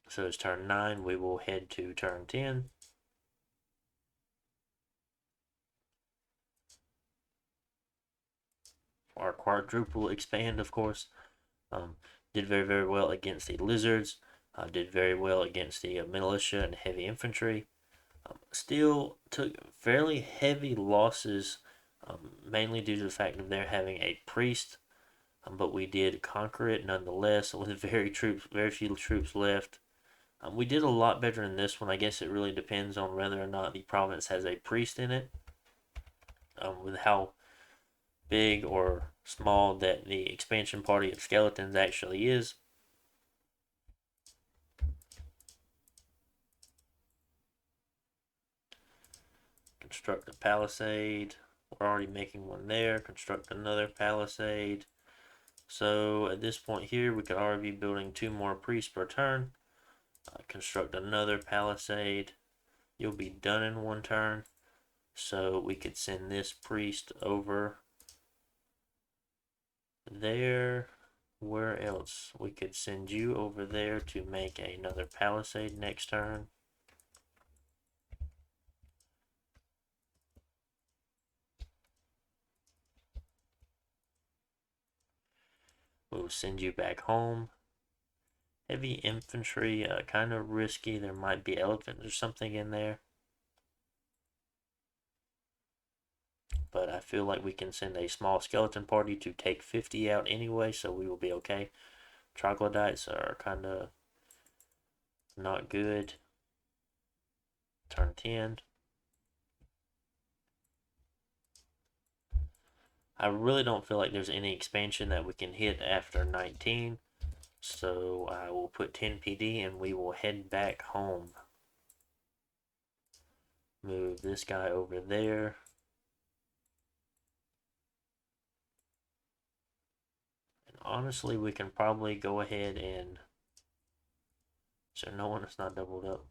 Speaker 1: So it's turn 9. We will head to turn 10. Our quadruple expand, of course. Did very, very well against the lizards. Did very well against the militia and heavy infantry. Still took fairly heavy losses, mainly due to the fact of there having a priest. But we did conquer it nonetheless with very few troops left. We did a lot better in this one. I guess it really depends on whether or not the province has a priest in it. With how big or small that the expansion party of skeletons actually is. Construct a palisade. We're already making one there. Construct another palisade. So at this point here, we could already be building 2 more priests per turn. Construct another palisade. You'll be done in 1 turn. So we could send this priest over there. Where else? We could send you over there to make another palisade next turn. We'll send you back home. Heavy infantry, kind of risky. There might be elephants or something in there. But I feel like we can send a small skeleton party to take 50 out anyway, so we will be okay. Troglodytes are kind of not good. Turn 10. I really don't feel like there's any expansion that we can hit after 19. So I will put 10 PD and we will head back home. Move this guy over there. And honestly, we can probably go ahead and... So no one is not doubled up.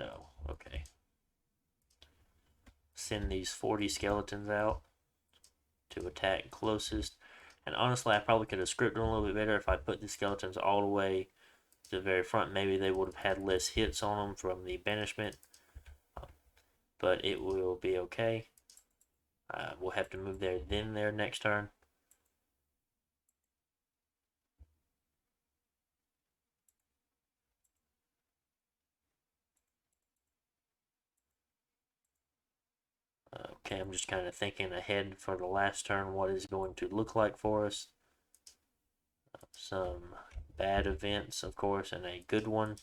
Speaker 1: No. Okay. Send these 40 skeletons out to attack closest. And honestly, I probably could have scripted a little bit better if I put the skeletons all the way to the very front. Maybe they would have had less hits on them from the banishment. But it will be okay. We'll have to move there next turn. Okay, I'm just kind of thinking ahead for the last turn what is going to look like for us. Some bad events, of course, and a good one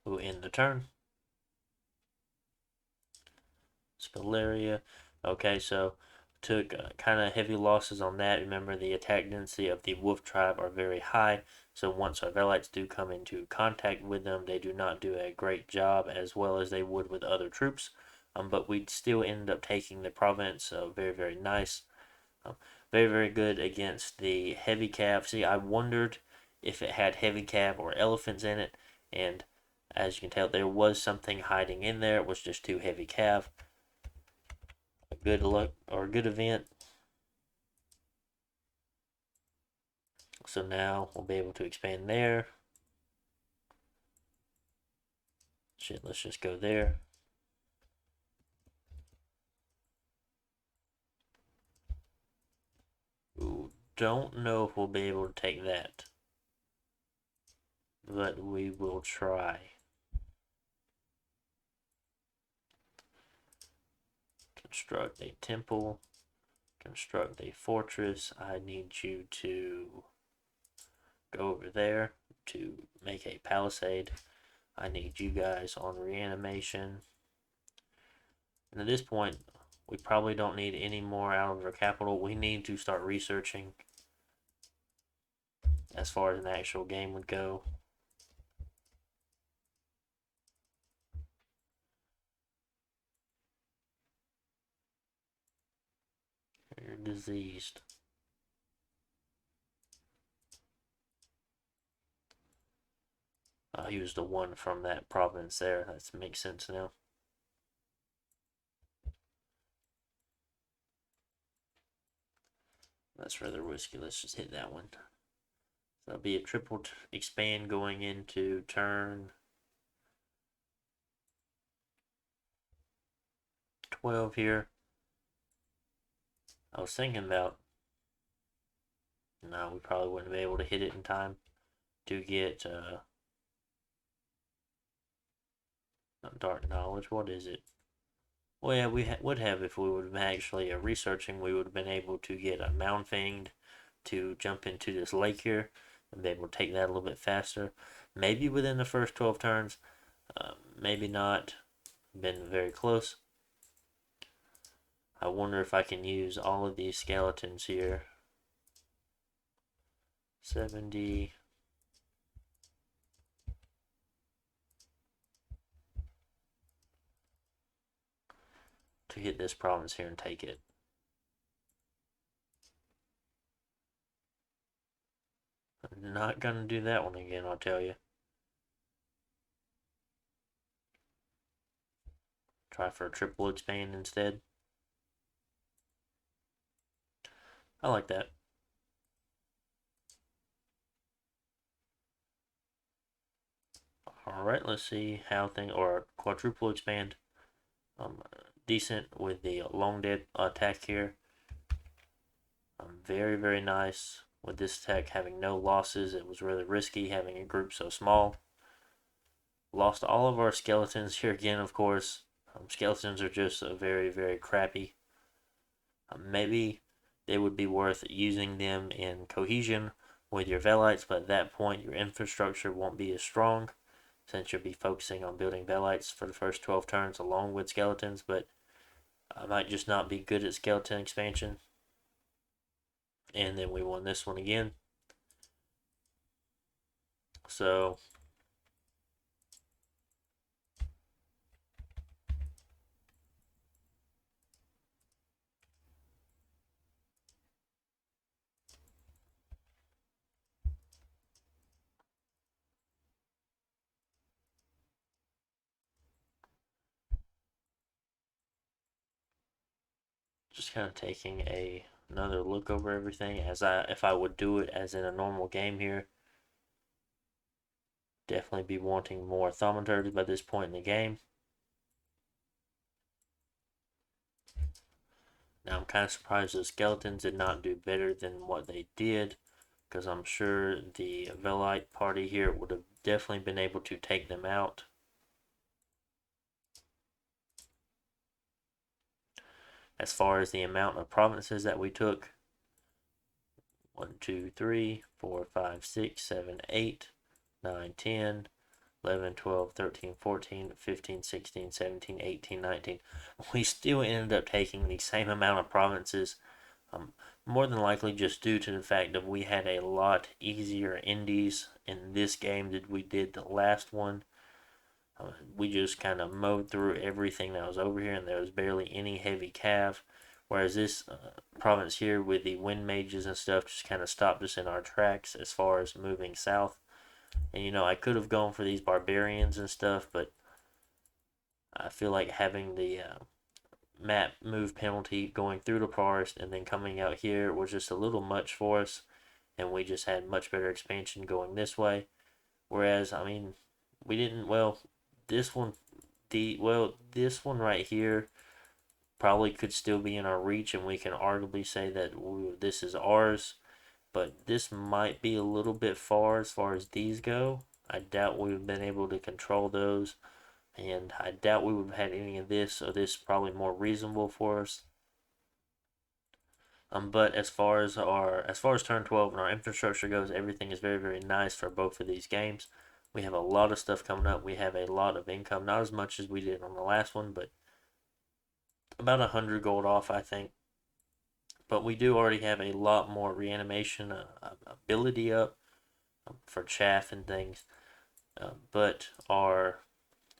Speaker 1: will end the turn. Sceleria. Okay, so took kind of heavy losses on that. Remember, the attack density of the wolf tribe are very high, so once our Velites do come into contact with them, they do not do a great job as well as they would with other troops. But we'd still end up taking the province, so very, very nice. Very, very good against the heavy cav. See, I wondered if it had heavy cav or elephants in it, and as you can tell, there was something hiding in there. It was just too heavy cav. A good luck or a good event. So now we'll be able to expand there. Shit, let's just go there. Ooh, don't know if we'll be able to take that, but we will try. Construct a temple. Construct a fortress. I need you to go over there to make a palisade. I need you guys on reanimation. And at this point, we probably don't need any more out of our capital. We need to start researching as far as an actual game would go. You're diseased. I used the one from that province there. That makes sense now. That's rather risky. Let's just hit that one. So that'll be a triple expand going into turn 12 here. I was thinking about, no, we probably wouldn't be able to hit it in time to get not dark knowledge. What is it? Well, yeah, we would have if we would have been actually researching. We would have been able to get a Mound Fanged to jump into this lake here and be able to take that a little bit faster. Maybe within the first 12 turns, maybe not. Been very close. I wonder if I can use all of these skeletons here. 70. To hit this province here and take it. I'm not gonna do that one again, I'll tell you. Try for a triple expand instead. I like that. Alright, let's see how things, or quadruple expand. Decent with the long dead attack here. Very, very nice with this attack having no losses. It was really risky having a group so small. Lost all of our skeletons here again, of course. Skeletons are just very, very crappy. Maybe they would be worth using them in cohesion with your Velites, but at that point your infrastructure won't be as strong since you'll be focusing on building Velites for the first 12 turns along with skeletons, but I might just not be good at skeleton expansion. And then we won this one again. So Just kind of taking another look over everything as if I would do it as in a normal game here. Definitely be wanting more thaumaturgy by this point in the game. Now I'm kind of surprised the skeletons did not do better than what they did, because I'm sure the Velite party here would have definitely been able to take them out. As far as the amount of provinces that we took, 1, 2, 3, 4, 5, 6, 7, 8, 9, 10, 11, 12, 13, 14, 15, 16, 17, 18, 19. We still ended up taking the same amount of provinces, more than likely just due to the fact that we had a lot easier indies in this game than we did the last one. We just kind of mowed through everything that was over here, and there was barely any heavy cav. Whereas this province here with the wind mages and stuff just kind of stopped us in our tracks as far as moving south. And I could have gone for these barbarians and stuff, but I feel like having the map move penalty going through the forest and then coming out here was just a little much for us, and we just had much better expansion going this way. Whereas, I mean, we didn't, well, this one, this one right here probably could still be in our reach, and we can arguably say that this is ours, but this might be a little bit far as these go. I doubt we've been able to control those, and I doubt we would have had any of this, so this is probably more reasonable for us. But as far as turn 12 and our infrastructure goes, everything is very, very nice for both of these games. We have a lot of stuff coming up. We have a lot of income, not as much as we did on the last one, but about 100 gold off, I think. But we do already have a lot more reanimation ability up for chaff and things. But our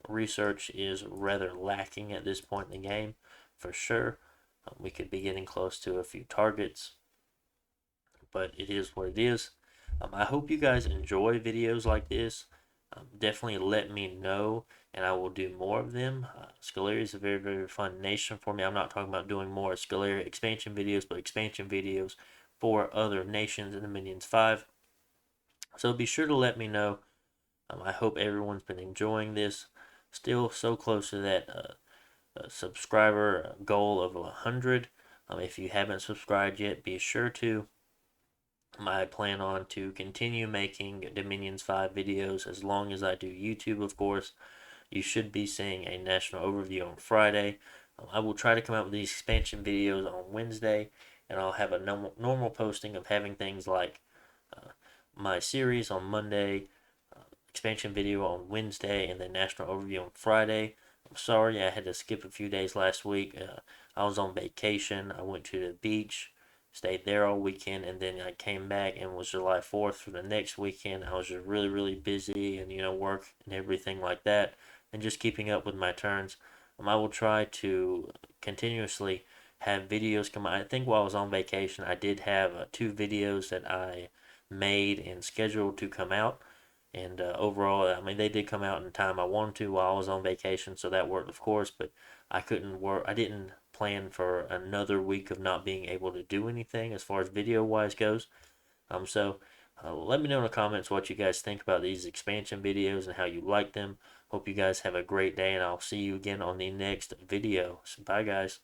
Speaker 1: research is rather lacking at this point in the game, for sure. We could be getting close to a few targets, but it is what it is. I hope you guys enjoy videos like this. Definitely let me know, and I will do more of them. Sceleria is a very, very fun nation for me. I'm not talking about doing more Sceleria expansion videos, but expansion videos for other nations in the Minions 5. So be sure to let me know. I hope everyone's been enjoying this. Still so close to that subscriber goal of 100. If you haven't subscribed yet, be sure to. I plan on to continue making Dominions 5 videos as long as I do YouTube, of course. You should be seeing a national overview on Friday. I will try to come out with these expansion videos on Wednesday, and I'll have a normal posting of having things like my series on Monday, expansion video on Wednesday, and then national overview on Friday. I'm sorry I had to skip a few days last week. I was on vacation. I went to the beach, stayed there all weekend, and then I came back and was July 4th for the next weekend. I was just really, really busy and, work and everything like that, and just keeping up with my turns. I will try to continuously have videos come out. I think while I was on vacation, I did have 2 videos that I made and scheduled to come out. And overall, I mean, they did come out in the time I wanted to while I was on vacation, so that worked, of course. But I couldn't work. I didn't plan for another week of not being able to do anything as far as video wise goes. So let me know in the comments what you guys think about these expansion videos and how you like them. Hope you guys have a great day, and I'll see you again on the next video. So bye, guys.